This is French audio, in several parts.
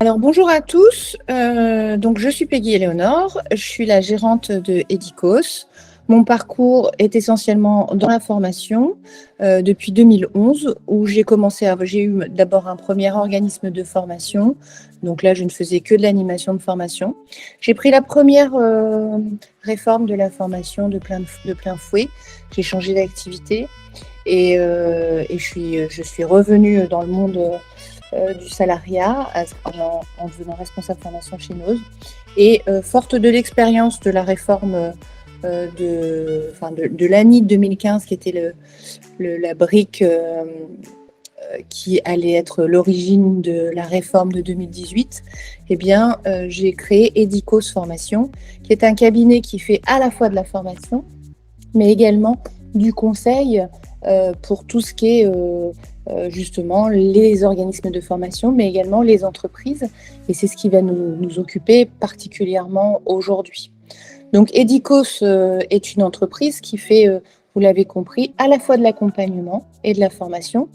Alors bonjour à tous, donc je suis Peggy Éléonore, je suis la gérante de Edikos. Mon parcours est essentiellement dans la formation depuis 2011 où j'ai eu d'abord un premier organisme de formation, donc là je ne faisais que de l'animation de formation. J'ai pris la première réforme de la formation de plein fouet, j'ai changé d'activité et je suis revenue dans le monde du salariat en devenant responsable formation chez Nose. Et forte de l'expérience de la réforme de l'ANI 2015, qui était la brique qui allait être l'origine de la réforme de 2018, eh bien, j'ai créé Edikos Formation, qui est un cabinet qui fait à la fois de la formation, mais également du conseil pour tout ce qui est justement les organismes de formation, mais également les entreprises. Et c'est ce qui va nous occuper particulièrement aujourd'hui. Donc Edikos est une entreprise qui fait, vous l'avez compris, à la fois de l'accompagnement et de la formation.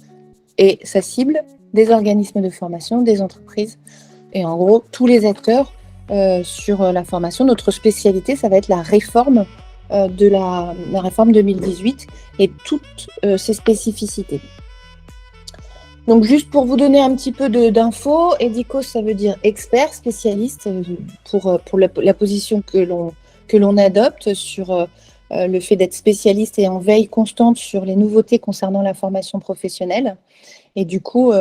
Et sa cible, des organismes de formation, des entreprises, et en gros, tous les acteurs sur la formation. Notre spécialité, ça va être la réforme de la réforme 2018 et toutes ses spécificités. Donc, juste pour vous donner un petit peu d'infos, Edikos, ça veut dire expert, spécialiste, pour la position que l'on adopte sur le fait d'être spécialiste et en veille constante sur les nouveautés concernant la formation professionnelle. Et du coup,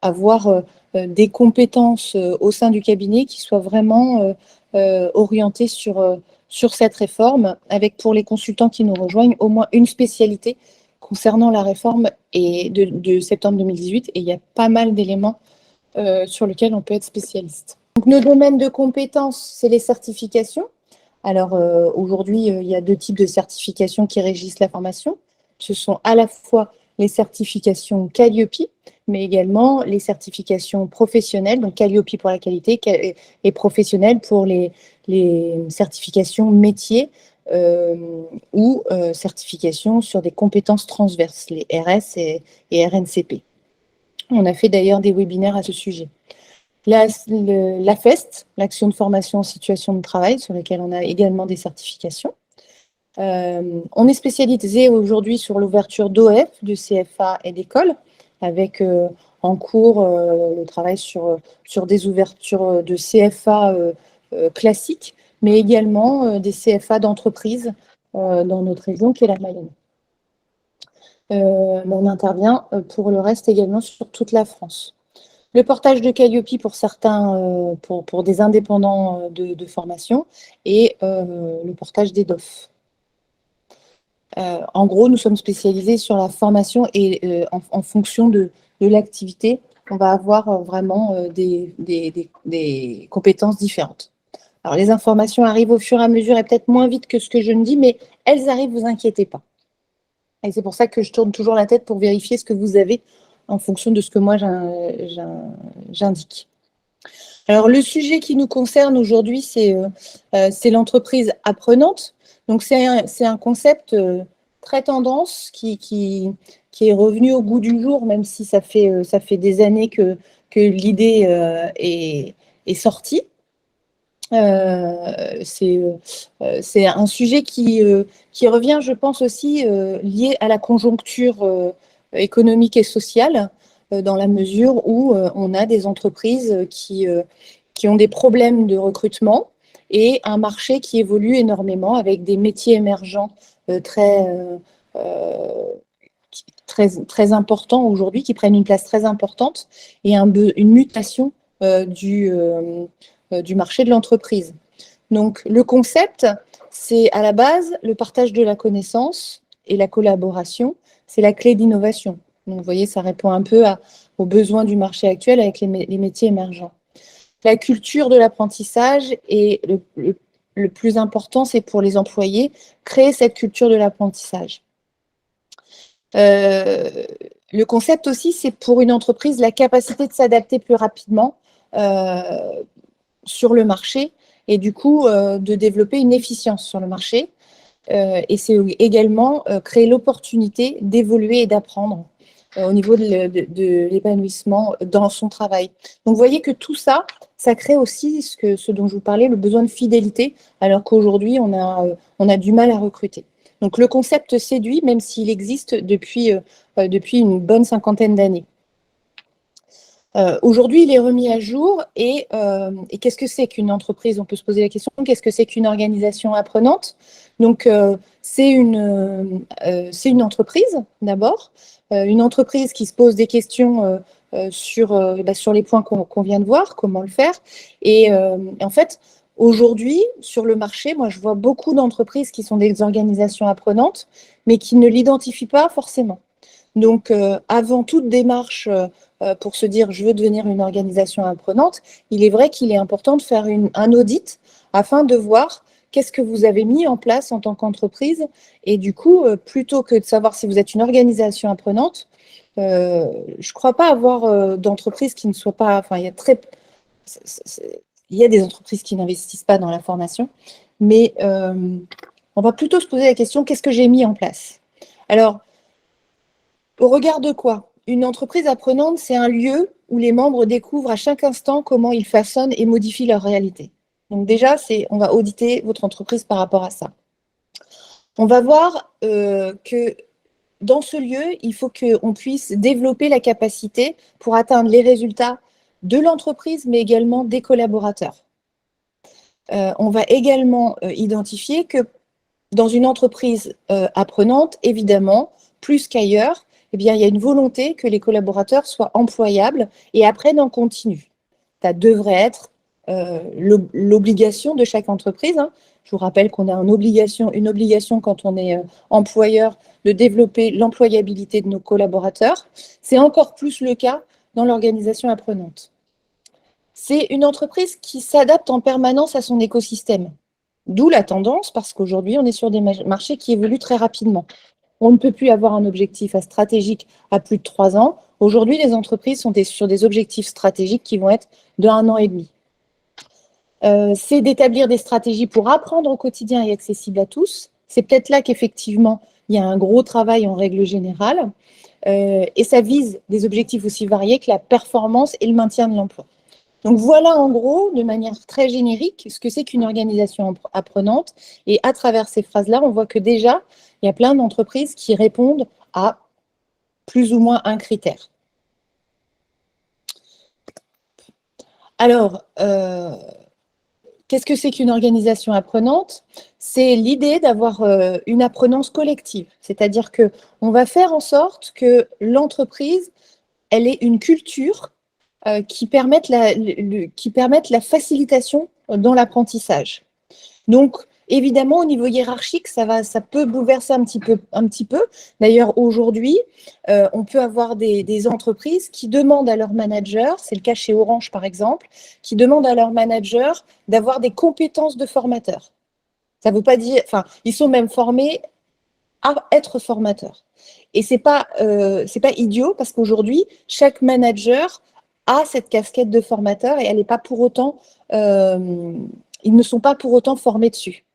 avoir des compétences au sein du cabinet qui soient vraiment orientées sur cette réforme, avec pour les consultants qui nous rejoignent au moins une spécialité concernant la réforme de septembre 2018. Et il y a pas mal d'éléments sur lesquels on peut être spécialiste. Donc, nos domaines de compétences, c'est les certifications. Alors aujourd'hui, il y a deux types de certifications qui régissent la formation. Ce sont à la fois les certifications Calliope, mais également les certifications professionnelles, donc Calliope pour la qualité et professionnelles pour les certifications métiers ou certifications sur des compétences transverses, les RS et RNCP. On a fait d'ailleurs des webinaires à ce sujet. La FEST, l'action de formation en situation de travail, sur laquelle on a également des certifications. On est spécialisé aujourd'hui sur l'ouverture d'OF, de CFA et d'école, avec en cours le travail sur des ouvertures de CFA classiques, mais également des CFA d'entreprise dans notre région qui est la Mayenne. On intervient pour le reste également sur toute la France. Le portage de Calliope pour certains, pour des indépendants de formation et le portage des DOF. En gros, nous sommes spécialisés sur la formation et en fonction de l'activité, on va avoir vraiment des compétences différentes. Alors, les informations arrivent au fur et à mesure et peut-être moins vite que ce que je ne dis, mais elles arrivent, vous inquiétez pas. Et c'est pour ça que je tourne toujours la tête pour vérifier ce que vous avez en fonction de ce que moi j'indique. Alors, le sujet qui nous concerne aujourd'hui, c'est l'entreprise apprenante. Donc, c'est un concept très tendance qui est revenu au goût du jour, même si ça fait des années que l'idée est sortie. C'est un sujet qui revient, je pense aussi, lié à la conjoncture économique et sociale, dans la mesure où on a des entreprises qui ont des problèmes de recrutement et un marché qui évolue énormément avec des métiers émergents très importants aujourd'hui, qui prennent une place très importante et une mutation du marché de l'entreprise. Donc, le concept, c'est à la base le partage de la connaissance et la collaboration, c'est la clé d'innovation. Donc, vous voyez, ça répond un peu aux besoins du marché actuel avec les métiers émergents. La culture de l'apprentissage et le plus important, c'est pour les employés, créer cette culture de l'apprentissage. Le concept aussi, c'est pour une entreprise la capacité de s'adapter plus rapidement sur le marché et du coup de développer une efficience sur le marché. Et c'est également créer l'opportunité d'évoluer et d'apprendre. au niveau de l'épanouissement dans son travail. Donc, vous voyez que tout ça, ça crée aussi ce dont je vous parlais, le besoin de fidélité, alors qu'aujourd'hui, on a du mal à recruter. Donc, le concept séduit, même s'il existe depuis une bonne cinquantaine d'années. Aujourd'hui, il est remis à jour et qu'est-ce que c'est qu'une entreprise? On peut se poser la question, qu'est-ce que c'est qu'une organisation apprenante? Donc, c'est une entreprise d'abord, une entreprise qui se pose des questions sur les points qu'on vient de voir, comment le faire. Et en fait, aujourd'hui, sur le marché, moi, je vois beaucoup d'entreprises qui sont des organisations apprenantes, mais qui ne l'identifient pas forcément. Donc, avant toute démarche pour se dire je veux devenir une organisation apprenante, il est vrai qu'il est important de faire un audit afin de voir qu'est-ce que vous avez mis en place en tant qu'entreprise. Et du coup, plutôt que de savoir si vous êtes une organisation apprenante, je ne crois pas avoir d'entreprise qui ne soit pas. Enfin, il y a des entreprises qui n'investissent pas dans la formation, mais on va plutôt se poser la question qu'est-ce que j'ai mis en place? Alors, au regard de quoi? Une entreprise apprenante, c'est un lieu où les membres découvrent à chaque instant comment ils façonnent et modifient leur réalité. Donc déjà, on va auditer votre entreprise par rapport à ça. On va voir que dans ce lieu, il faut qu'on puisse développer la capacité pour atteindre les résultats de l'entreprise, mais également des collaborateurs. On va également identifier que dans une entreprise apprenante, évidemment, plus qu'ailleurs, eh bien, il y a une volonté que les collaborateurs soient employables et apprennent en continu. Ça devrait être l'obligation de chaque entreprise. Hein. Je vous rappelle qu'on a une obligation quand on est employeur de développer l'employabilité de nos collaborateurs. C'est encore plus le cas dans l'organisation apprenante. C'est une entreprise qui s'adapte en permanence à son écosystème. D'où la tendance, parce qu'aujourd'hui, on est sur des marchés qui évoluent très rapidement. On ne peut plus avoir un objectif stratégique à plus de 3 ans. Aujourd'hui, les entreprises sont sur des objectifs stratégiques qui vont être de 1 an et demi. C'est d'établir des stratégies pour apprendre au quotidien et accessible à tous. C'est peut-être là qu'effectivement, il y a un gros travail en règle générale. Et ça vise des objectifs aussi variés que la performance et le maintien de l'emploi. Donc voilà en gros, de manière très générique, ce que c'est qu'une organisation apprenante. Et à travers ces phrases-là, on voit que déjà, il y a plein d'entreprises qui répondent à plus ou moins un critère. Alors, qu'est-ce que c'est qu'une organisation apprenante? C'est l'idée d'avoir une apprenance collective. C'est-à-dire qu'on va faire en sorte que l'entreprise, elle ait une culture qui permettent la facilitation dans l'apprentissage. Donc, évidemment, au niveau hiérarchique, ça peut bouleverser un petit peu. D'ailleurs, aujourd'hui, on peut avoir des entreprises qui demandent à leurs managers, c'est le cas chez Orange par exemple, qui demandent à leurs managers d'avoir des compétences de formateurs. Ça ne veut pas dire, enfin, ils sont même formés à être formateurs. Et c'est pas idiot parce qu'aujourd'hui, chaque manager a cette casquette de formateur et elle n'est pas pour autant, ils ne sont pas pour autant formés dessus.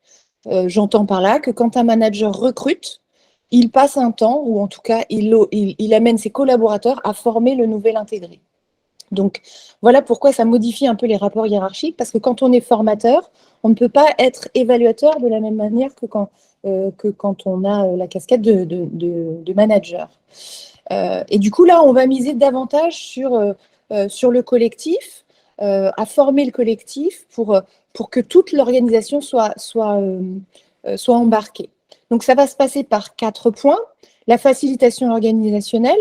J'entends par là que quand un manager recrute, il passe un temps, ou en tout cas, il amène ses collaborateurs à former le nouvel intégré. Donc, voilà pourquoi ça modifie un peu les rapports hiérarchiques, parce que quand on est formateur, on ne peut pas être évaluateur de la même manière que quand on a la casquette de manager. Et du coup, là, on va miser davantage sur le collectif, à former le collectif pour que toute l'organisation soit embarquée. Donc, ça va se passer par 4 points. La facilitation organisationnelle,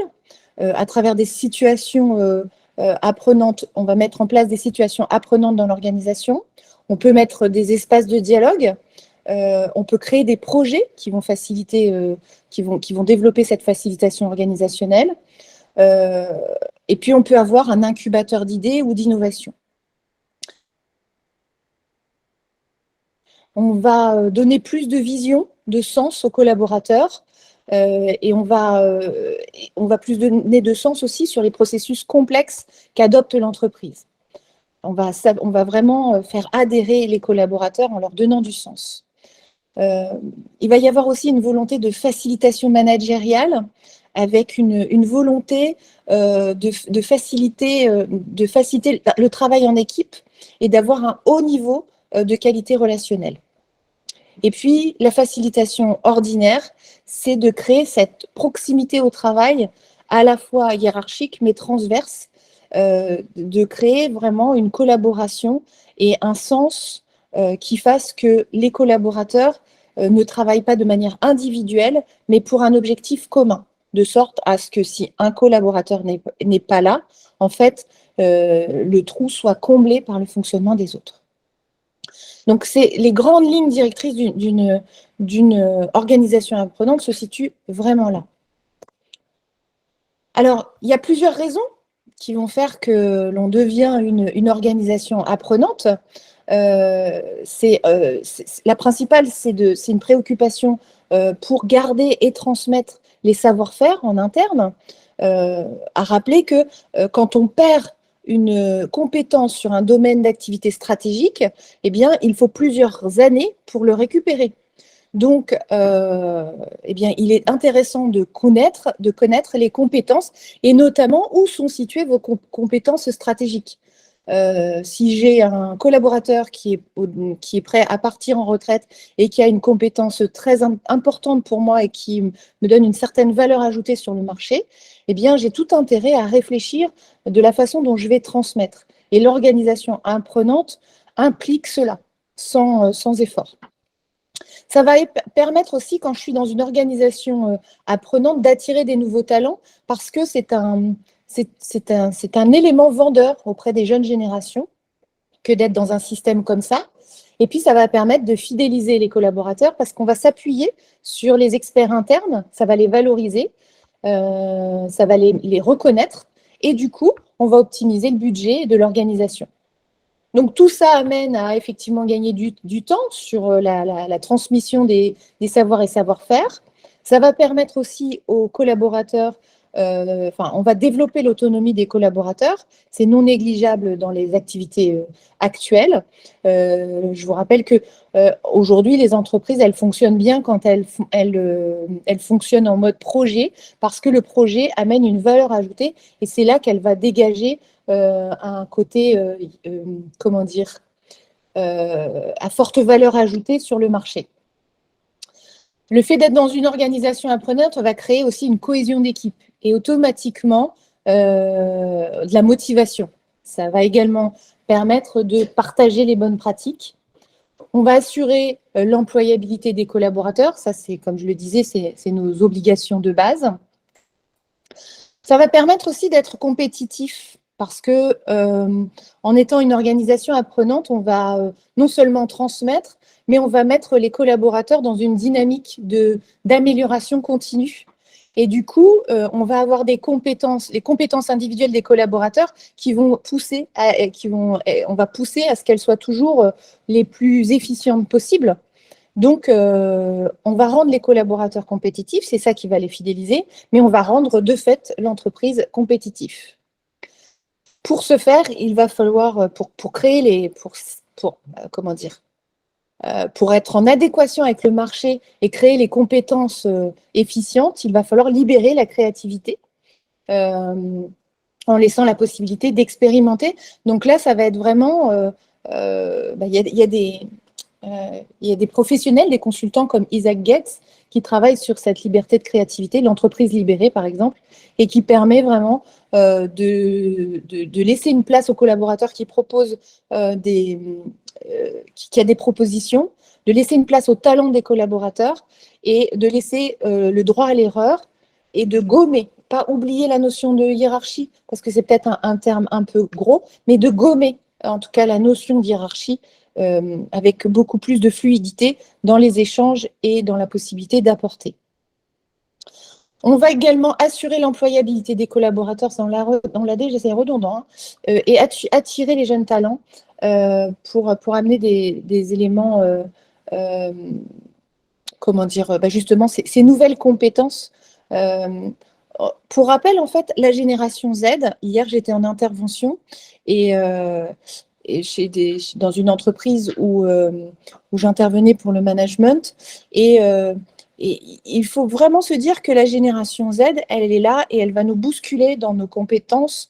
à travers des situations apprenantes. On va mettre en place des situations apprenantes dans l'organisation. On peut mettre des espaces de dialogue. On peut créer des projets qui vont faciliter, qui vont développer cette facilitation organisationnelle. Et puis, on peut avoir un incubateur d'idées ou d'innovation. On va donner plus de vision, de sens aux collaborateurs et on va plus donner de sens aussi sur les processus complexes qu'adopte l'entreprise. On va vraiment faire adhérer les collaborateurs en leur donnant du sens. Il va y avoir aussi une volonté de facilitation managériale avec une volonté de faciliter le travail en équipe et d'avoir un haut niveau de qualité relationnelle. Et puis, la facilitation ordinaire, c'est de créer cette proximité au travail, à la fois hiérarchique mais transverse, de créer vraiment une collaboration et un sens qui fasse que les collaborateurs ne travaillent pas de manière individuelle, mais pour un objectif commun, de sorte à ce que si un collaborateur n'est pas là, en fait, le trou soit comblé par le fonctionnement des autres. Donc, les grandes lignes directrices d'une organisation apprenante se situent vraiment là. Alors, il y a plusieurs raisons qui vont faire que l'on devient une organisation apprenante. La principale, c'est une préoccupation pour garder et transmettre les savoir-faire en interne. À rappeler que quand on perd une compétence sur un domaine d'activité stratégique, eh bien, il faut plusieurs années pour le récupérer. Donc, eh bien, il est intéressant de connaître les compétences et notamment où sont situées vos compétences stratégiques. Si j'ai un collaborateur qui est prêt à partir en retraite et qui a une compétence très importante pour moi et qui me donne une certaine valeur ajoutée sur le marché, eh bien, j'ai tout intérêt à réfléchir de la façon dont je vais transmettre. Et l'organisation apprenante implique cela, sans effort. Ça va permettre aussi, quand je suis dans une organisation apprenante, d'attirer des nouveaux talents parce que c'est un élément vendeur auprès des jeunes générations que d'être dans un système comme ça. Et puis, ça va permettre de fidéliser les collaborateurs parce qu'on va s'appuyer sur les experts internes, ça va les valoriser, ça va les reconnaître et du coup, on va optimiser le budget de l'organisation. Donc, tout ça amène à effectivement gagner du temps sur la transmission des savoirs et savoir-faire. Ça va permettre aussi aux collaborateurs, on va développer l'autonomie des collaborateurs. C'est non négligeable dans les activités actuelles. Je vous rappelle que aujourd'hui, les entreprises, elles fonctionnent bien quand elles fonctionnent en mode projet parce que le projet amène une valeur ajoutée et c'est là qu'elle va dégager un côté, comment dire, à forte valeur ajoutée sur le marché. Le fait d'être dans une organisation apprenante va créer aussi une cohésion d'équipe et automatiquement de la motivation. Ça va également permettre de partager les bonnes pratiques. On va assurer l'employabilité des collaborateurs. Ça, c'est, comme je le disais, c'est nos obligations de base. Ça va permettre aussi d'être compétitif parce que en étant une organisation apprenante, on va non seulement transmettre, mais on va mettre les collaborateurs dans une dynamique d'amélioration continue. Et du coup, on va avoir les compétences individuelles des collaborateurs qui vont pousser, on va pousser à ce qu'elles soient toujours les plus efficientes possibles. Donc, on va rendre les collaborateurs compétitifs, c'est ça qui va les fidéliser, mais on va rendre de fait l'entreprise compétitive. Pour ce faire, il va falloir, pour créer pour être en adéquation avec le marché et créer les compétences efficientes, il va falloir libérer la créativité en laissant la possibilité d'expérimenter. Donc là, ça va être vraiment, il y a des professionnels, des consultants comme Isaac Getz qui travaillent sur cette liberté de créativité, l'entreprise libérée par exemple, et qui permet vraiment de laisser une place aux collaborateurs qui proposent qui a des propositions, de laisser une place au talent des collaborateurs et de laisser le droit à l'erreur et de gommer, pas oublier la notion de hiérarchie, parce que c'est peut-être un terme un peu gros, mais de gommer en tout cas la notion de hiérarchie avec beaucoup plus de fluidité dans les échanges et dans la possibilité d'apporter. On va également assurer l'employabilité des collaborateurs, on l'a dit, j'essaie redondant, et attirer les jeunes talents pour amener des éléments, comment dire, justement, ces nouvelles compétences. Pour rappel, en fait, la génération Z, hier j'étais en intervention et dans une entreprise où j'intervenais pour le management et Et il faut vraiment se dire que la génération Z, elle est là et elle va nous bousculer dans nos compétences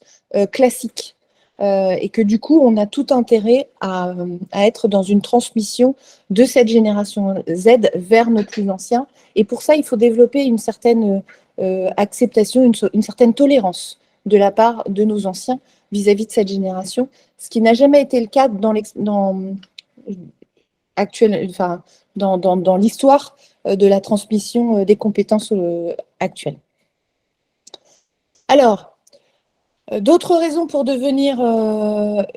classiques. Et que du coup, on a tout intérêt à être dans une transmission de cette génération Z vers nos plus anciens. Et pour ça, il faut développer une certaine acceptation, une certaine tolérance de la part de nos anciens vis-à-vis de cette génération, ce qui n'a jamais été le cas enfin, dans l'histoire de la transmission des compétences actuelles. Alors, d'autres raisons pour devenir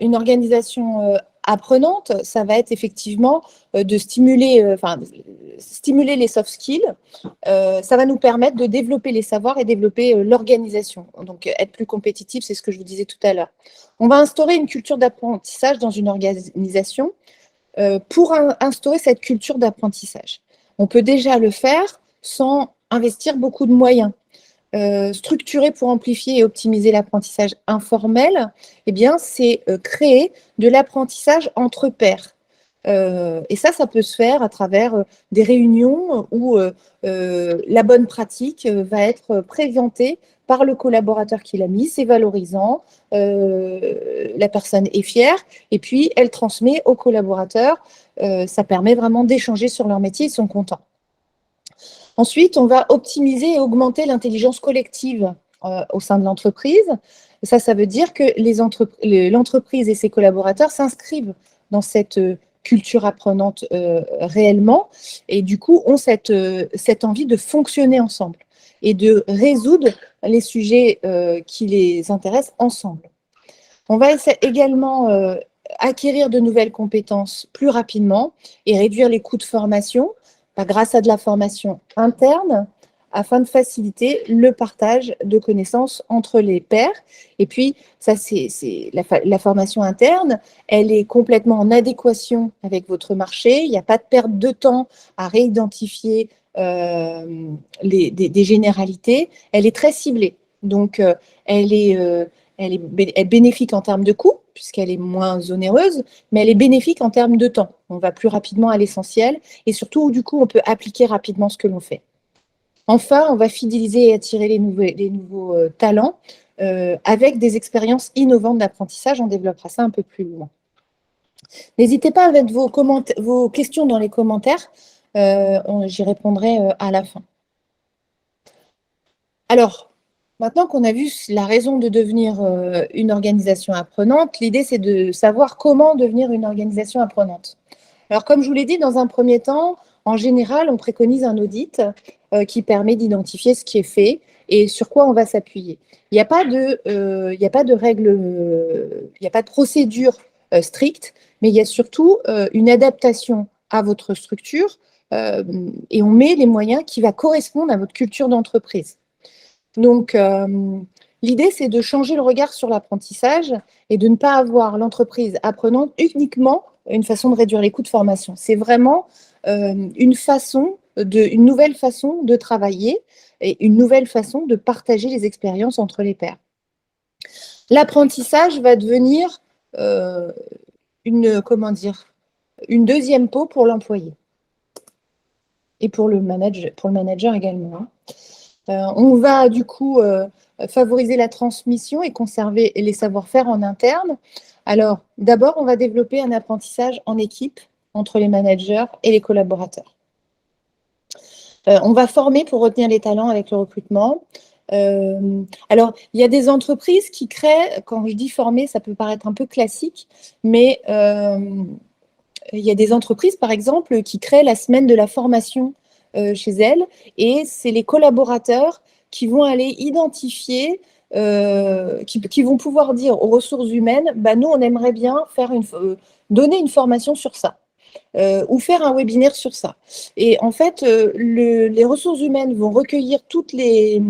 une organisation apprenante, ça va être effectivement de stimuler les soft skills. Ça va nous permettre de développer les savoirs et développer l'organisation. Donc, être plus compétitif, c'est ce que je vous disais tout à l'heure. On va instaurer une culture d'apprentissage dans une organisation pour instaurer cette culture d'apprentissage. On peut déjà le faire sans investir beaucoup de moyens. Structurer pour amplifier et optimiser l'apprentissage informel, eh bien, c'est créer de l'apprentissage entre pairs. Et ça peut se faire à travers des réunions où la bonne pratique va être présentée par le collaborateur qui l'a mis, c'est valorisant, la personne est fière, et puis elle transmet au collaborateur. Ça permet vraiment d'échanger sur leur métier, ils sont contents. Ensuite, on va optimiser et augmenter l'intelligence collective au sein de l'entreprise. Ça veut dire que l'entreprise et ses collaborateurs s'inscrivent dans cette culture apprenante réellement et du coup ont cette envie de fonctionner ensemble et de résoudre les sujets qui les intéressent ensemble. On va également acquérir de nouvelles compétences plus rapidement et réduire les coûts de formation grâce à de la formation interne afin de faciliter le partage de connaissances entre les pairs. Et puis, ça, c'est la formation interne, elle est complètement en adéquation avec votre marché. Il n'y a pas de perte de temps à réidentifier des généralités. Elle est très ciblée. Donc, elle est bénéfique en termes de coûts, puisqu'elle est moins onéreuse, mais elle est bénéfique en termes de temps. On va plus rapidement à l'essentiel et surtout, du coup, on peut appliquer rapidement ce que l'on fait. Enfin, on va fidéliser et attirer les nouveaux talents avec des expériences innovantes d'apprentissage. On développera ça un peu plus loin. N'hésitez pas à mettre vos questions dans les commentaires. J'y répondrai à la fin. Alors, maintenant qu'on a vu la raison de devenir une organisation apprenante, l'idée, c'est de savoir comment devenir une organisation apprenante. Alors, comme je vous l'ai dit, dans un premier temps, en général, on préconise un audit qui permet d'identifier ce qui est fait et sur quoi on va s'appuyer. Il n'y a pas de règles, il n'y a pas de procédure stricte, mais il y a surtout une adaptation à votre structure et on met les moyens qui vont correspondre à votre culture d'entreprise. Donc, l'idée, c'est de changer le regard sur l'apprentissage et de ne pas avoir l'entreprise apprenante uniquement une façon de réduire les coûts de formation. C'est vraiment une nouvelle façon de travailler et une nouvelle façon de partager les expériences entre les pairs. L'apprentissage va devenir une deuxième peau pour l'employé et pour le manager également. On va du coup favoriser la transmission et conserver les savoir-faire en interne. Alors, d'abord, on va développer un apprentissage en équipe entre les managers et les collaborateurs. On va former pour retenir les talents avec le recrutement. Alors, il y a des entreprises qui créent, quand je dis former, ça peut paraître un peu classique, mais il y a des entreprises, par exemple, qui créent la semaine de la formation chez elles, et c'est les collaborateurs qui vont aller identifier, qui vont pouvoir dire aux ressources humaines, nous, on aimerait bien donner une formation sur ça. Ou faire un webinaire sur ça. Et en fait, les ressources humaines vont recueillir toutes les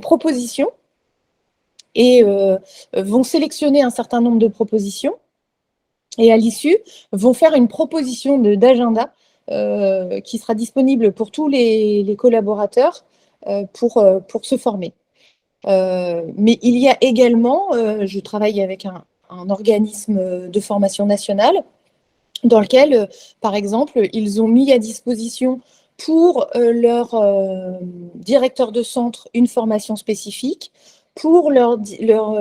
propositions et vont sélectionner un certain nombre de propositions et à l'issue, vont faire une proposition d'agenda qui sera disponible pour tous les collaborateurs pour se former. Mais il y a également, je travaille avec un organisme de formation nationale dans lequel, par exemple, ils ont mis à disposition pour leur directeur de centre, une formation spécifique, pour leur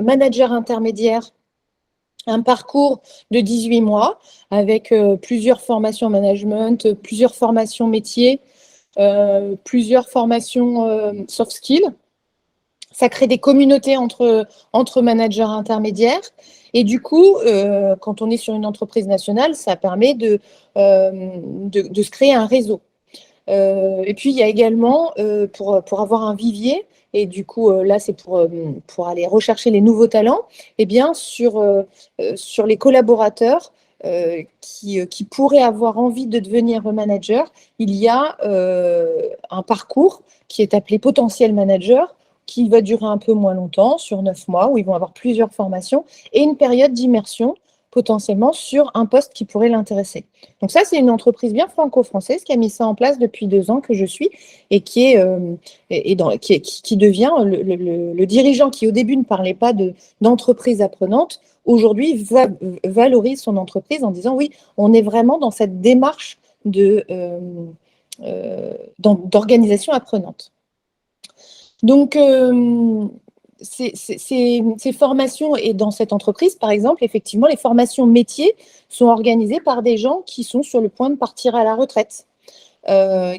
manager intermédiaire, un parcours de 18 mois avec plusieurs formations management, plusieurs formations métiers, plusieurs formations soft skills. Ça crée des communautés entre managers intermédiaires. Et du coup, quand on est sur une entreprise nationale, ça permet de se créer un réseau. Et puis, il y a également, pour avoir un vivier, et du coup, là, c'est pour aller rechercher les nouveaux talents, et bien, sur les collaborateurs qui pourraient avoir envie de devenir manager, il y a un parcours qui est appelé potentiel manager, qui va durer un peu moins longtemps, sur 9 mois, où ils vont avoir plusieurs formations, et une période d'immersion potentiellement sur un poste qui pourrait l'intéresser. Donc ça, c'est une entreprise bien franco-française qui a mis ça en place depuis 2 ans que je suis et qui devient le dirigeant qui au début ne parlait pas d'entreprise apprenante, aujourd'hui valorise son entreprise en disant oui, on est vraiment dans cette démarche d'organisation apprenante. Donc, ces formations, et dans cette entreprise, par exemple, effectivement, les formations métiers sont organisées par des gens qui sont sur le point de partir à la retraite,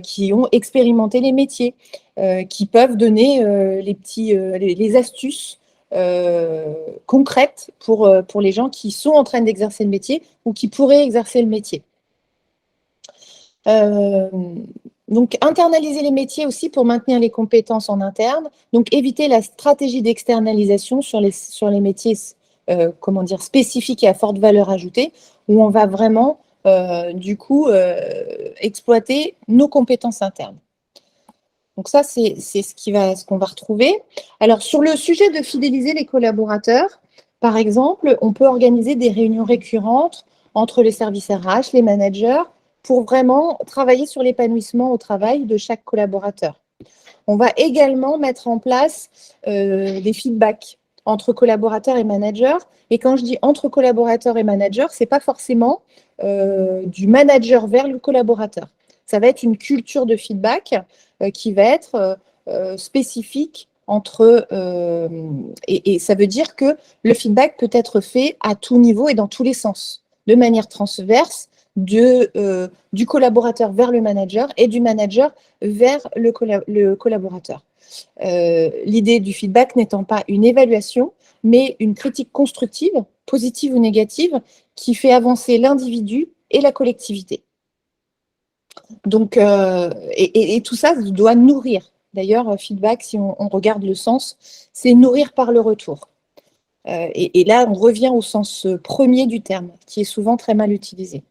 qui ont expérimenté les métiers, qui peuvent donner les astuces concrètes pour les gens qui sont en train d'exercer le métier ou qui pourraient exercer le métier. Donc, internaliser les métiers aussi pour maintenir les compétences en interne. Donc, éviter la stratégie d'externalisation sur les métiers spécifiques et à forte valeur ajoutée, où on va vraiment, exploiter nos compétences internes. Donc, ça, c'est ce qu'on va retrouver. Alors, sur le sujet de fidéliser les collaborateurs, par exemple, on peut organiser des réunions récurrentes entre les services RH, les managers, pour vraiment travailler sur l'épanouissement au travail de chaque collaborateur. On va également mettre en place des feedbacks entre collaborateurs et managers. Et quand je dis entre collaborateurs et managers, ce n'est pas forcément du manager vers le collaborateur. Ça va être une culture de feedback qui va être spécifique et ça veut dire que le feedback peut être fait à tout niveau et dans tous les sens, de manière transverse, du collaborateur vers le manager et du manager vers le collaborateur. L'idée du feedback n'étant pas une évaluation, mais une critique constructive, positive ou négative, qui fait avancer l'individu et la collectivité. Donc, et tout ça doit nourrir. D'ailleurs, feedback, si on regarde le sens, c'est nourrir par le retour. Et là, on revient au sens premier du terme, qui est souvent très mal utilisé.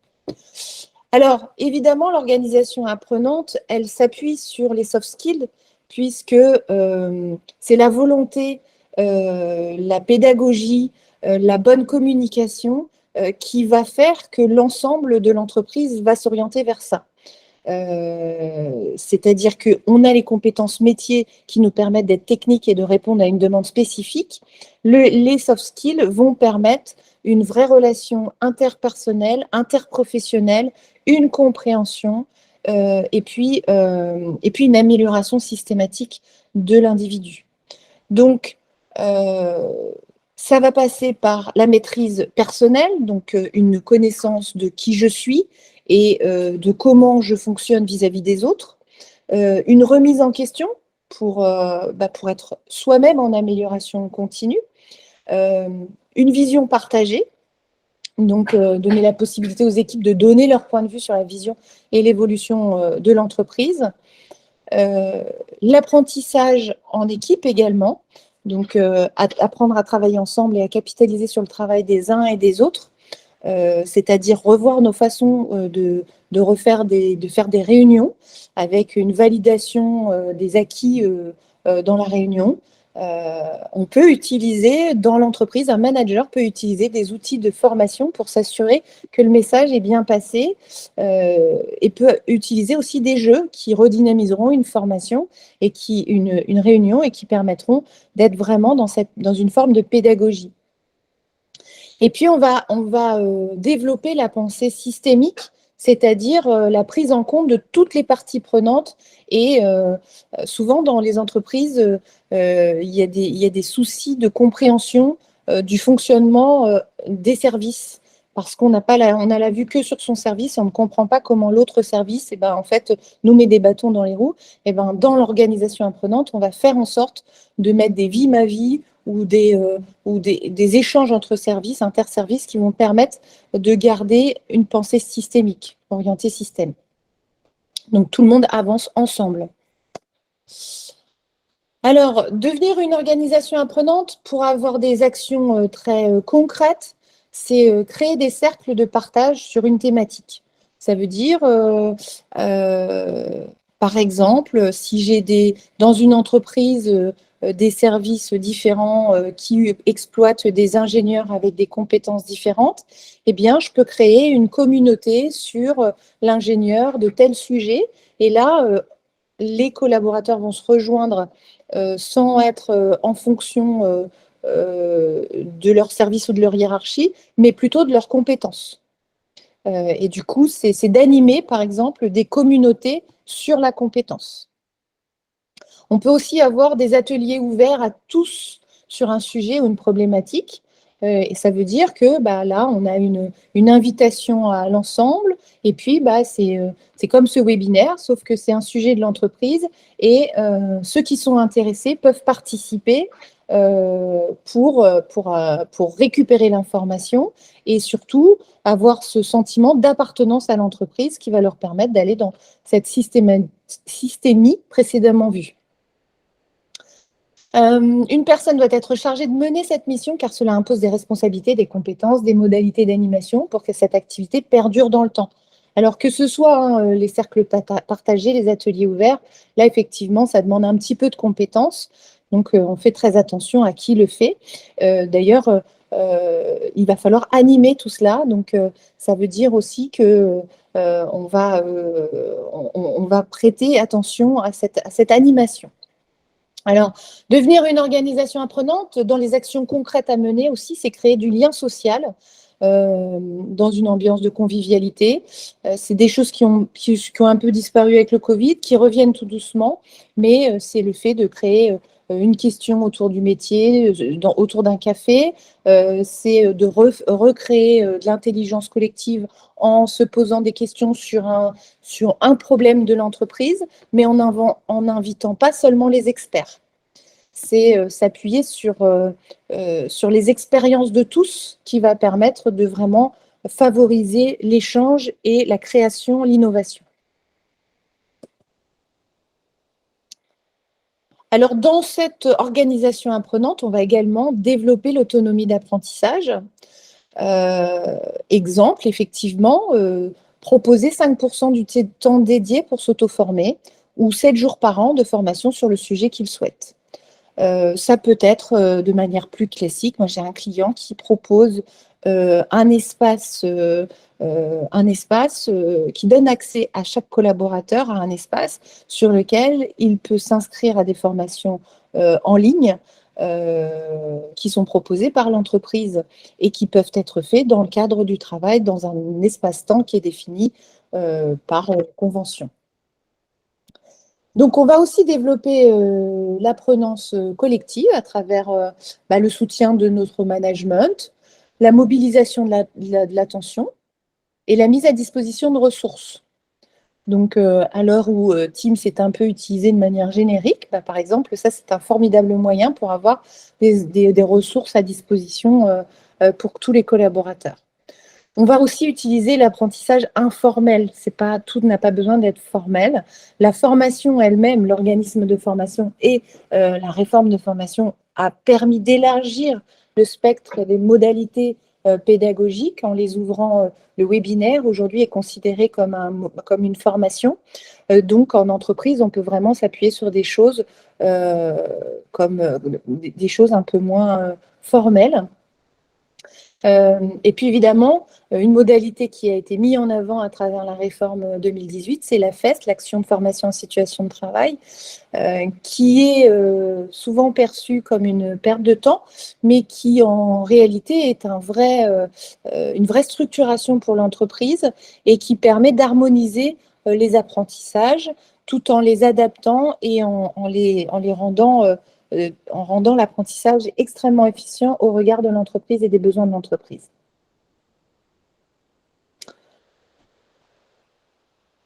Alors, évidemment, l'organisation apprenante, elle s'appuie sur les soft skills, puisque c'est la volonté, la pédagogie, la bonne communication qui va faire que l'ensemble de l'entreprise va s'orienter vers ça. C'est-à-dire qu'on a les compétences métiers qui nous permettent d'être techniques et de répondre à une demande spécifique. Les soft skills vont permettre une vraie relation interpersonnelle, interprofessionnelle, une compréhension et puis une amélioration systématique de l'individu. Donc, ça va passer par la maîtrise personnelle, donc une connaissance de qui je suis et de comment je fonctionne vis-à-vis des autres, une remise en question pour être soi-même en amélioration continue, une vision partagée, donc donner la possibilité aux équipes de donner leur point de vue sur la vision et l'évolution de l'entreprise, l'apprentissage en équipe également, donc apprendre à travailler ensemble et à capitaliser sur le travail des uns et des autres, c'est-à-dire revoir nos façons de faire des réunions avec une validation des acquis dans la réunion. On peut utiliser dans l'entreprise, un manager peut utiliser des outils de formation pour s'assurer que le message est bien passé et peut utiliser aussi des jeux qui redynamiseront une formation et une réunion et qui permettront d'être vraiment dans une forme de pédagogie. Et puis, on va développer la pensée systémique, c'est-à-dire la prise en compte de toutes les parties prenantes. Et souvent, dans les entreprises, il y a des soucis de compréhension du fonctionnement des services. Parce qu'on on a la vue que sur son service et on ne comprend pas comment l'autre service, eh ben, en fait, nous met des bâtons dans les roues. Eh ben, dans l'organisation apprenante, on va faire en sorte de mettre des vies ma vie ou des échanges entre services, interservices, qui vont permettre de garder une pensée systémique, orientée système. Donc, tout le monde avance ensemble. Alors, devenir une organisation apprenante pour avoir des actions très concrètes, c'est créer des cercles de partage sur une thématique. Ça veut dire, par exemple, si j'ai dans une entreprise des services différents qui exploitent des ingénieurs avec des compétences différentes, eh bien, je peux créer une communauté sur l'ingénieur de tel sujet. Et là, les collaborateurs vont se rejoindre sans être en fonction de leur service ou de leur hiérarchie, mais plutôt de leurs compétences. Et du coup, c'est d'animer, par exemple, des communautés sur la compétence. On peut aussi avoir des ateliers ouverts à tous sur un sujet ou une problématique. Et ça veut dire que là, on a une invitation à l'ensemble. Et puis, c'est comme ce webinaire, sauf que c'est un sujet de l'entreprise. Et ceux qui sont intéressés peuvent participer pour récupérer l'information et surtout avoir ce sentiment d'appartenance à l'entreprise qui va leur permettre d'aller dans cette systémie précédemment vue. Une personne doit être chargée de mener cette mission car cela impose des responsabilités, des compétences, des modalités d'animation pour que cette activité perdure dans le temps. Alors que ce soit les cercles partagés, les ateliers ouverts, là effectivement ça demande un petit peu de compétences. Donc on fait très attention à qui le fait. D'ailleurs, il va falloir animer tout cela. Donc ça veut dire aussi que on va prêter attention à cette animation. Alors, devenir une organisation apprenante, dans les actions concrètes à mener aussi, c'est créer du lien social dans une ambiance de convivialité. C'est des choses qui ont un peu disparu avec le Covid, qui reviennent tout doucement, mais c'est le fait de créer une question autour du métier, autour d'un café, c'est de recréer de l'intelligence collective en se posant des questions sur un problème de l'entreprise, mais en n'invitant pas seulement les experts. C'est s'appuyer sur les expériences de tous qui va permettre de vraiment favoriser l'échange et la création, l'innovation. Alors, dans cette organisation apprenante, on va également développer l'autonomie d'apprentissage. Exemple, effectivement, proposer 5% du temps dédié pour s'auto-former ou 7 jours par an de formation sur le sujet qu'il souhaite. Ça peut être de manière plus classique. Moi, j'ai un client qui propose un espace qui donne accès à chaque collaborateur à un espace sur lequel il peut s'inscrire à des formations en ligne qui sont proposées par l'entreprise et qui peuvent être faites dans le cadre du travail, dans un espace-temps qui est défini par convention. Donc, on va aussi développer l'apprenance collective à travers le soutien de notre management, la mobilisation de l'attention et la mise à disposition de ressources. Donc, à l'heure où Teams est un peu utilisé de manière générique, par exemple, ça, c'est un formidable moyen pour avoir des ressources à disposition pour tous les collaborateurs. On va aussi utiliser l'apprentissage informel. Tout n'a pas besoin d'être formel. La formation elle-même, l'organisme de formation et la réforme de formation a permis d'élargir le spectre des modalités pédagogiques en les ouvrant. Le webinaire aujourd'hui est considéré comme une formation. Donc en entreprise, on peut vraiment s'appuyer sur des choses comme des choses un peu moins formelles. Et puis évidemment, une modalité qui a été mise en avant à travers la réforme 2018, c'est la FEST, l'action de formation en situation de travail, qui est souvent perçue comme une perte de temps, mais qui en réalité est une vraie structuration pour l'entreprise et qui permet d'harmoniser les apprentissages tout en les adaptant et en rendant l'apprentissage extrêmement efficient au regard de l'entreprise et des besoins de l'entreprise.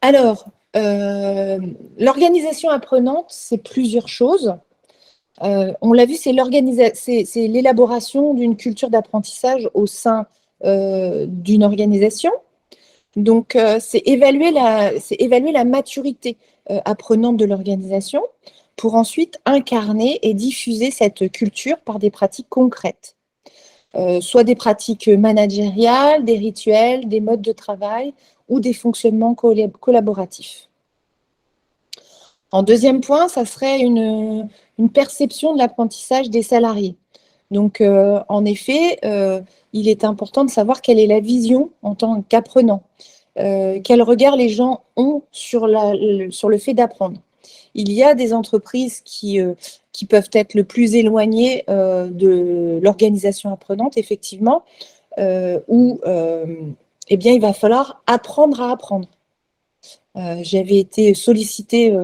Alors, l'organisation apprenante, c'est plusieurs choses. On l'a vu, c'est l'élaboration d'une culture d'apprentissage au sein d'une organisation. Donc, c'est évaluer la maturité apprenante de l'organisation pour ensuite incarner et diffuser cette culture par des pratiques concrètes. Soit des pratiques managériales, des rituels, des modes de travail ou des fonctionnements collaboratifs. En deuxième point, ça serait une perception de l'apprentissage des salariés. Donc, en effet, il est important de savoir quelle est la vision en tant qu'apprenant, quel regard les gens ont sur le fait d'apprendre. Il y a des entreprises qui peuvent être le plus éloignées de l'organisation apprenante, effectivement, où eh bien, il va falloir apprendre à apprendre. J'avais été sollicitée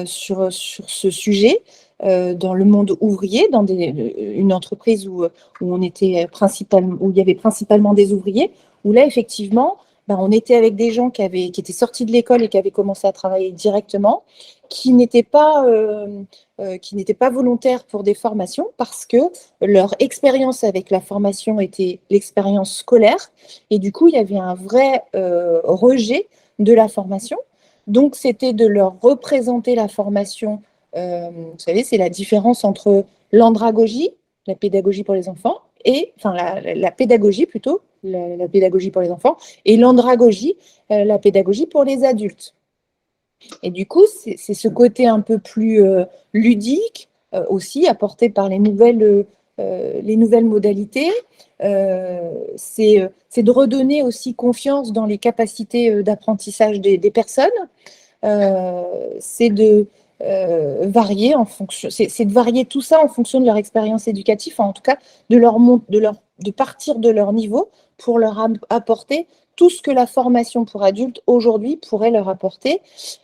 sur ce sujet dans le monde ouvrier, dans une entreprise où il y avait principalement des ouvriers, où là, effectivement, on était avec des gens qui étaient sortis de l'école et qui avaient commencé à travailler directement, qui n'étaient pas volontaires pour des formations parce que leur expérience avec la formation était l'expérience scolaire et du coup, il y avait un vrai rejet de la formation. Donc, c'était de leur représenter la formation. Vous savez, c'est la différence entre l'andragogie, la pédagogie pour les enfants, la pédagogie plutôt, la pédagogie pour les enfants, et l'andragogie, la pédagogie pour les adultes. Et du coup, c'est ce côté un peu plus ludique aussi, apporté par les nouvelles modalités. C'est de redonner aussi confiance dans les capacités d'apprentissage des personnes. C'est de varier c'est de varier tout ça en fonction de leur expérience éducative, en tout cas de partir de leur niveau pour leur apporter tout ce que la formation pour adultes aujourd'hui pourrait leur apporter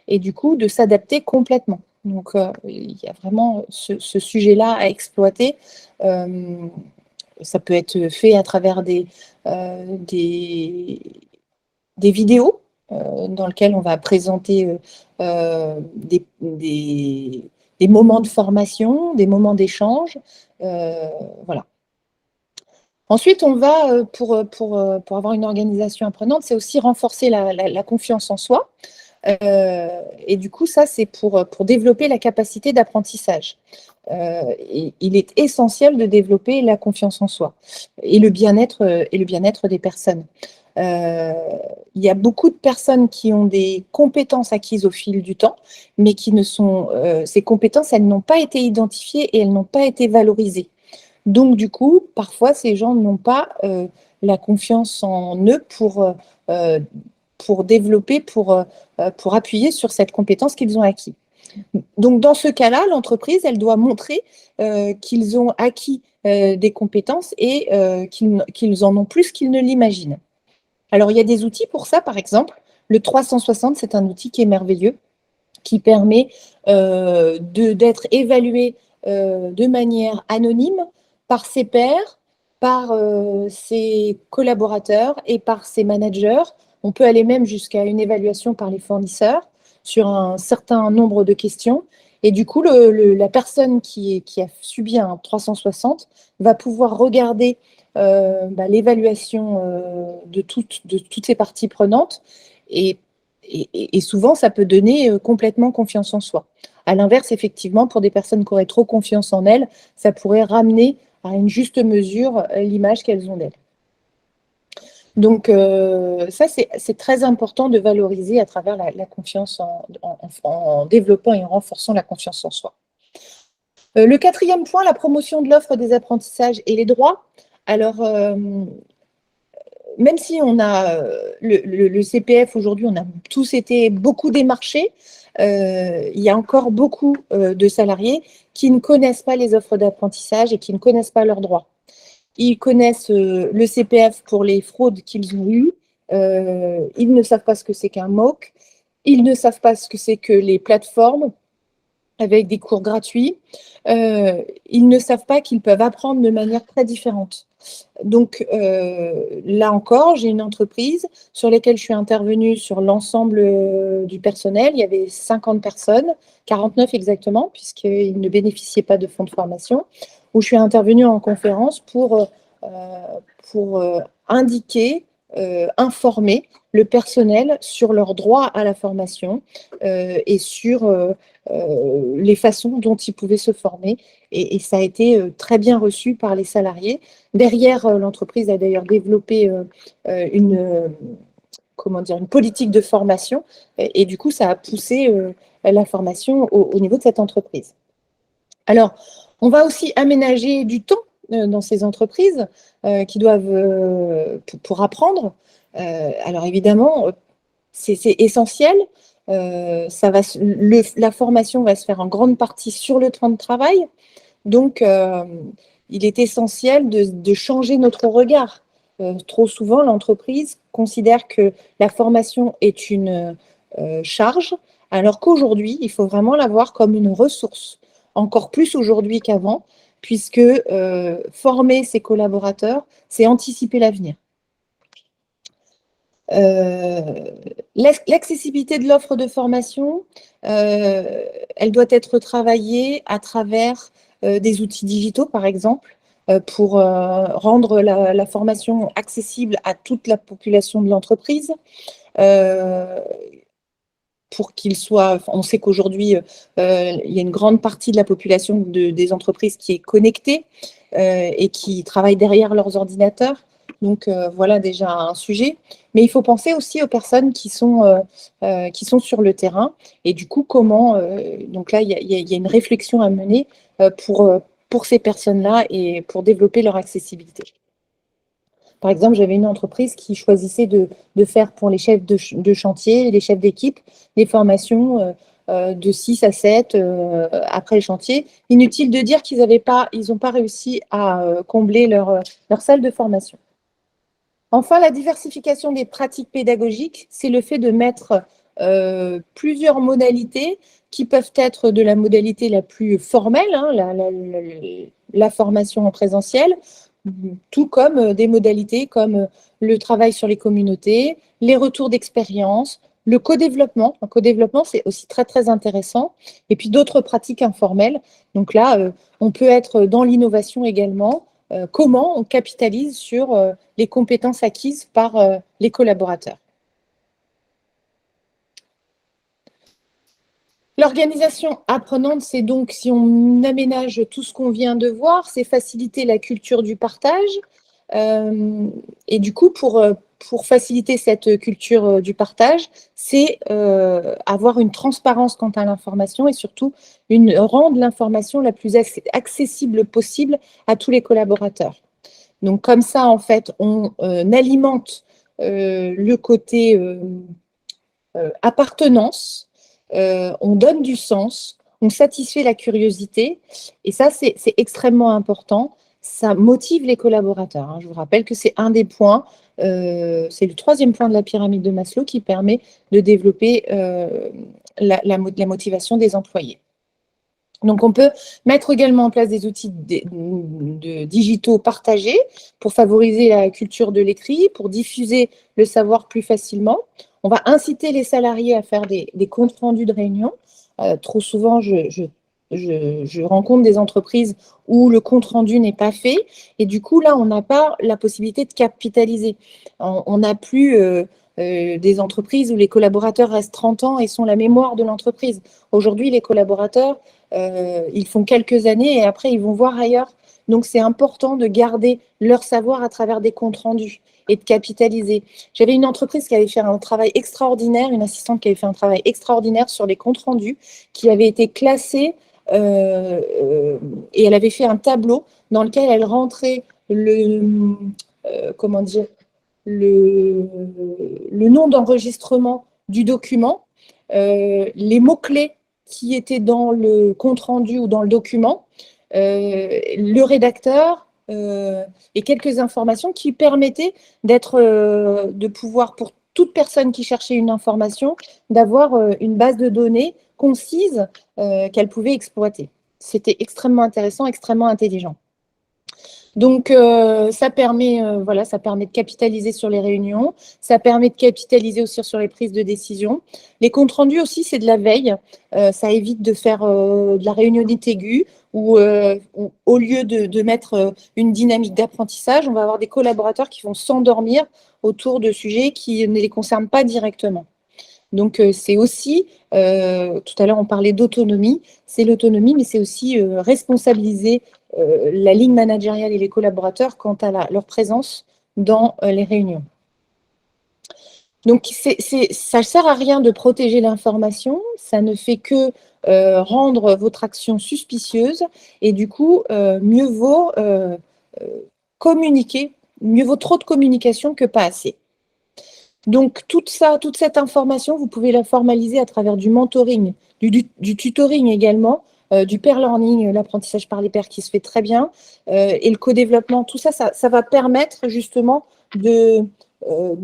et du coup de s'adapter complètement. Donc il y a vraiment ce sujet-là à exploiter. Ça peut être fait à travers des vidéos dans lesquelles on va présenter des moments de formation, des moments d'échange. Voilà. Ensuite, on va, pour avoir une organisation apprenante, c'est aussi renforcer la confiance en soi. Et du coup, ça, c'est pour développer la capacité d'apprentissage. Il est essentiel de développer la confiance en soi et le bien-être des personnes. Il y a beaucoup de personnes qui ont des compétences acquises au fil du temps, mais ces compétences, elles n'ont pas été identifiées et elles n'ont pas été valorisées. Donc, du coup, parfois, ces gens n'ont pas la confiance en eux pour développer, pour appuyer sur cette compétence qu'ils ont acquis. Donc, dans ce cas-là, l'entreprise, elle doit montrer qu'ils ont acquis des compétences et qu'ils en ont plus qu'ils ne l'imaginent. Alors, il y a des outils pour ça, par exemple. Le 360, c'est un outil qui est merveilleux, qui permet d'être évalué de manière anonyme par ses pairs, par ses collaborateurs et par ses managers. On peut aller même jusqu'à une évaluation par les fournisseurs sur un certain nombre de questions. Et du coup, la personne qui a subi un 360 va pouvoir regarder l'évaluation de toutes ces parties prenantes. Et souvent, ça peut donner complètement confiance en soi. À l'inverse, effectivement, pour des personnes qui auraient trop confiance en elles, ça pourrait ramener à une juste mesure l'image qu'elles ont d'elles. Donc, ça, c'est très important de valoriser à travers la confiance en développant et en renforçant la confiance en soi. Le quatrième point, la promotion de l'offre des apprentissages et les droits. Alors, même si on a le CPF aujourd'hui, on a tous été beaucoup démarchés, il y a encore beaucoup de salariés qui ne connaissent pas les offres d'apprentissage et qui ne connaissent pas leurs droits. Ils connaissent le CPF pour les fraudes qu'ils ont eues. Ils ne savent pas ce que c'est qu'un MOOC. Ils ne savent pas ce que c'est que les plateformes avec des cours gratuits. Ils ne savent pas qu'ils peuvent apprendre de manière très différente. Donc, là encore, j'ai une entreprise sur laquelle je suis intervenue sur l'ensemble du personnel. Il y avait 50 personnes, 49 exactement, puisqu'ils ne bénéficiaient pas de fonds de formation, où je suis intervenue en conférence pour indiquer, informer le personnel sur leurs droits à la formation et sur les façons dont ils pouvaient se former. Et ça a été très bien reçu par les salariés. Derrière, l'entreprise a d'ailleurs développé une politique de formation et du coup, ça a poussé la formation au niveau de cette entreprise. Alors, on va aussi aménager du temps dans ces entreprises qui doivent pour apprendre. Alors évidemment, c'est essentiel. La formation va se faire en grande partie sur le temps de travail. Donc, il est essentiel de changer notre regard. Trop souvent, l'entreprise considère que la formation est une charge, alors qu'aujourd'hui, il faut vraiment la voir comme une ressource, encore plus aujourd'hui qu'avant, puisque former ses collaborateurs, c'est anticiper l'avenir. L'accessibilité de l'offre de formation, elle doit être travaillée à travers des outils digitaux, par exemple, pour rendre la formation accessible à toute la population de l'entreprise. Pour qu'il soit, on sait qu'aujourd'hui, il y a une grande partie de la population des entreprises qui est connectée et qui travaille derrière leurs ordinateurs. Donc, voilà déjà un sujet. Mais il faut penser aussi aux personnes qui sont sur le terrain. Et du coup, comment… donc là, il y a une réflexion à mener pour ces personnes-là et pour développer leur accessibilité. Par exemple, j'avais une entreprise qui choisissait de faire pour les chefs de chantier, les chefs d'équipe, des formations de 6 à 7 après le chantier. Inutile de dire qu'ils n'ont pas réussi à combler leur salle de formation. Enfin, la diversification des pratiques pédagogiques, c'est le fait de mettre plusieurs modalités qui peuvent être de la modalité la plus formelle, hein, la formation en présentiel, tout comme des modalités comme le travail sur les communautés, les retours d'expérience, le co-développement. Le co-développement, c'est aussi très, très intéressant. Et puis d'autres pratiques informelles. Donc là, on peut être dans l'innovation également. Comment on capitalise sur les compétences acquises par les collaborateurs. L'organisation apprenante, c'est donc, si on aménage tout ce qu'on vient de voir, c'est faciliter la culture du partage. Et du coup, pour faciliter cette culture du partage, c'est avoir une transparence quant à l'information et surtout rendre l'information la plus accessible possible à tous les collaborateurs. Donc, comme ça, en fait, on alimente le côté appartenance, on donne du sens, on satisfait la curiosité. Et ça, c'est extrêmement important. Ça motive les collaborateurs, hein. Je vous rappelle que c'est un des points, c'est le 3e point de la pyramide de Maslow qui permet de développer la motivation des employés. Donc, on peut mettre également en place des outils digitaux partagés pour favoriser la culture de l'écrit, pour diffuser le savoir plus facilement. On va inciter les salariés à faire des comptes rendus de réunion. Trop souvent, je rencontre des entreprises où le compte rendu n'est pas fait. Et du coup, là, on n'a pas la possibilité de capitaliser. On n'a plus des entreprises où les collaborateurs restent 30 ans et sont la mémoire de l'entreprise. Aujourd'hui, les collaborateurs, ils font quelques années et après, ils vont voir ailleurs. Donc, c'est important de garder leur savoir à travers des comptes rendus et de capitaliser. J'avais une entreprise qui avait fait un travail extraordinaire, une assistante qui avait fait un travail extraordinaire sur les comptes rendus, qui avait été classée et elle avait fait un tableau dans lequel elle rentrait comment dire, le nom d'enregistrement du document, les mots-clés qui étaient dans le compte-rendu ou dans le document, le rédacteur et quelques informations qui permettaient de pouvoir, pour toute personne qui cherchait une information, d'avoir une base de données concise qu'elle pouvait exploiter. C'était extrêmement intéressant, extrêmement intelligent. Donc, ça permet de capitaliser sur les réunions, ça permet de capitaliser aussi sur les prises de décision. Les comptes rendus aussi, c'est de la veille. Ça évite de faire de la réunionnite aiguë où, au lieu de mettre une dynamique d'apprentissage, on va avoir des collaborateurs qui vont s'endormir autour de sujets qui ne les concernent pas directement. Donc, c'est aussi, tout à l'heure on parlait d'autonomie, c'est l'autonomie, mais c'est aussi responsabiliser la ligne managériale et les collaborateurs quant à leur présence dans les réunions. Donc, ça ne sert à rien de protéger l'information, ça ne fait que rendre votre action suspicieuse et du coup, mieux vaut communiquer, mieux vaut trop de communication que pas assez. Donc, toute cette information, vous pouvez la formaliser à travers du mentoring, du tutoring également, du peer learning, l'apprentissage par les pairs qui se fait très bien, et le co-développement. Tout ça, ça va permettre justement de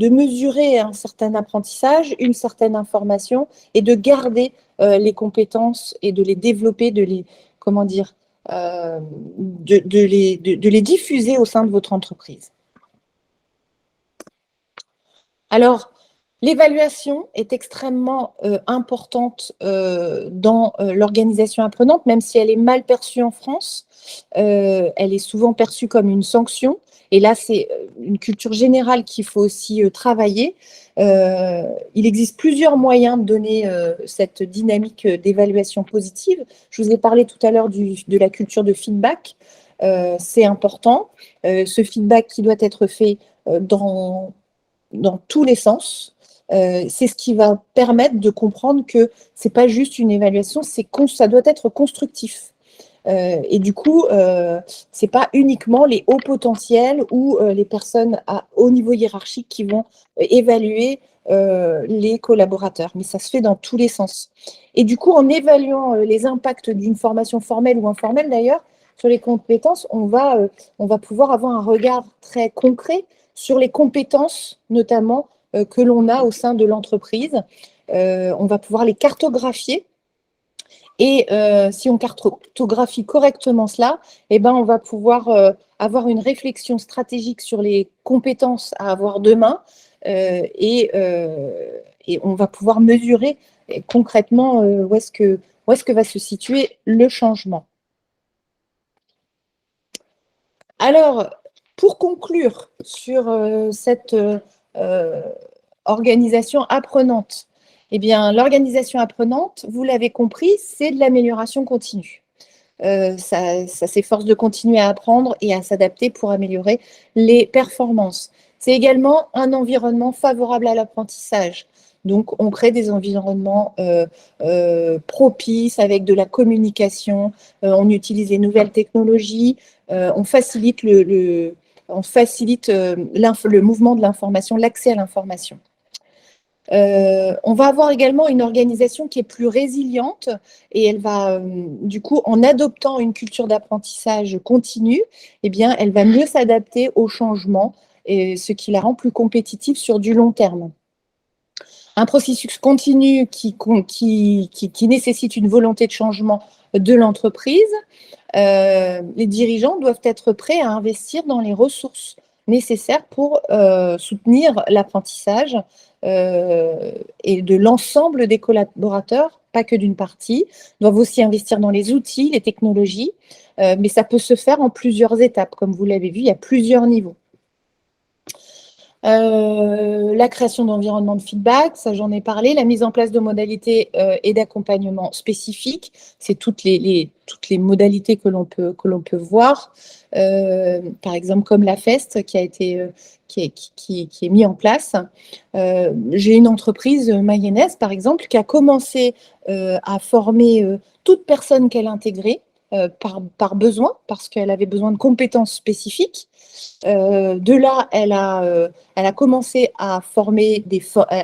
mesurer un certain apprentissage, une certaine information, et de garder les compétences et de les développer, de les diffuser au sein de votre entreprise. Alors, l'évaluation est extrêmement importante dans l'organisation apprenante, même si elle est mal perçue en France. Elle est souvent perçue comme une sanction. Et là, c'est une culture générale qu'il faut aussi travailler. Il existe plusieurs moyens de donner cette dynamique d'évaluation positive. Je vous ai parlé tout à l'heure de la culture de feedback. C'est important. Ce feedback qui doit être fait dans tous les sens. C'est ce qui va permettre de comprendre que ce n'est pas juste une évaluation, ça doit être constructif. Et du coup, ce n'est pas uniquement les hauts potentiels ou les personnes à haut niveau hiérarchique qui vont évaluer les collaborateurs, mais ça se fait dans tous les sens. Et du coup, en évaluant les impacts d'une formation formelle ou informelle d'ailleurs, sur les compétences, on va pouvoir avoir un regard très concret sur les compétences, notamment, que l'on a au sein de l'entreprise. On va pouvoir les cartographier. Et si on cartographie correctement cela, eh ben, on va pouvoir avoir une réflexion stratégique sur les compétences à avoir demain et on va pouvoir mesurer concrètement où est-ce que va se situer le changement. Alors, pour conclure sur cette organisation apprenante, eh bien, l'organisation apprenante, vous l'avez compris, c'est de l'amélioration continue. Ça s'efforce de continuer à apprendre et à s'adapter pour améliorer les performances. C'est également un environnement favorable à l'apprentissage. Donc, on crée des environnements propices avec de la communication, on utilise les nouvelles technologies, on facilite le mouvement de l'information, l'accès à l'information. On va avoir également une organisation qui est plus résiliente et elle va, du coup, en adoptant une culture d'apprentissage continu, eh bien, elle va mieux s'adapter au changement, et ce qui la rend plus compétitive sur du long terme. Un processus continu qui nécessite une volonté de changement de l'entreprise. Les dirigeants doivent être prêts à investir dans les ressources nécessaires pour soutenir l'apprentissage et de l'ensemble des collaborateurs, pas que d'une partie. Ils doivent aussi investir dans les outils, les technologies, mais ça peut se faire en plusieurs étapes. Comme vous l'avez vu, il y a plusieurs niveaux. La création d'environnements de feedback, ça j'en ai parlé, la mise en place de modalités et d'accompagnement spécifiques, c'est toutes les modalités que l'on peut voir, par exemple comme la FEST qui est mis en place. J'ai une entreprise mayonnaise par exemple qui a commencé à former toute personne qu'elle intégrait par besoin, parce qu'elle avait besoin de compétences spécifiques. De là, elle a commencé à former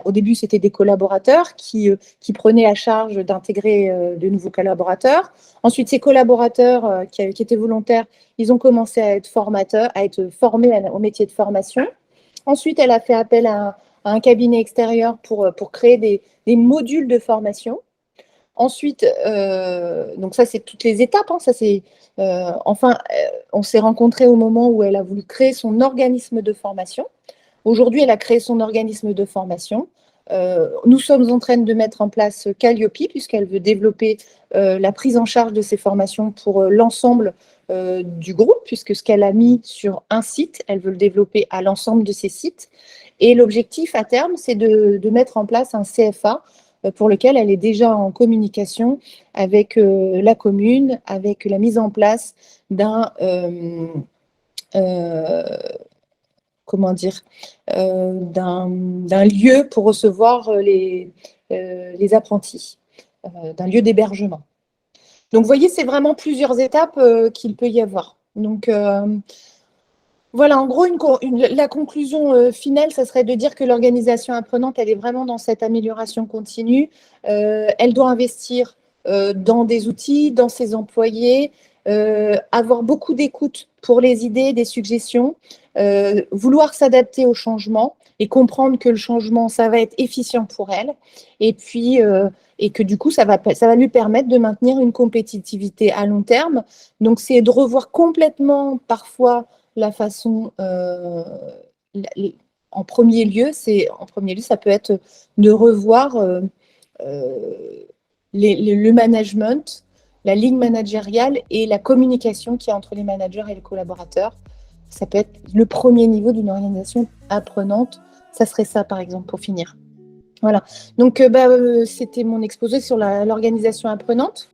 au début, c'était des collaborateurs qui prenaient à charge d'intégrer de nouveaux collaborateurs. Ensuite, ces collaborateurs qui étaient volontaires, ils ont commencé à être formateurs, à être formés au métier de formation. Ensuite, elle a fait appel à un cabinet extérieur pour créer des modules de formation. Ensuite, donc ça, c'est toutes les étapes. Hein, ça, c'est, enfin, on s'est rencontrés au moment où elle a voulu créer son organisme de formation. Aujourd'hui, elle a créé son organisme de formation. Nous sommes en train de mettre en place Calliope, puisqu'elle veut développer la prise en charge de ces formations pour l'ensemble du groupe, puisque ce qu'elle a mis sur un site, elle veut le développer à l'ensemble de ses sites. Et l'objectif à terme, c'est de mettre en place un CFA pour lequel elle est déjà en communication avec la commune, avec la mise en place d'un comment dire, d'un lieu pour recevoir les apprentis, d'un lieu d'hébergement. Donc, vous voyez, c'est vraiment plusieurs étapes qu'il peut y avoir. Donc, voilà, en gros, la conclusion finale, ça serait de dire que l'organisation apprenante, elle est vraiment dans cette amélioration continue. Elle doit investir dans des outils, dans ses employés, avoir beaucoup d'écoute pour les idées, des suggestions, vouloir s'adapter au changement et comprendre que le changement, ça va être efficient pour elle. Et puis, et que du coup, ça va lui permettre de maintenir une compétitivité à long terme. Donc, c'est de revoir complètement, parfois, la façon, en premier lieu, ça peut être de revoir le management, la ligne managériale et la communication qu'il y a entre les managers et les collaborateurs. Ça peut être le premier niveau d'une organisation apprenante. Ça serait ça, par exemple, pour finir. Voilà. Donc, c'était mon exposé sur l'organisation apprenante.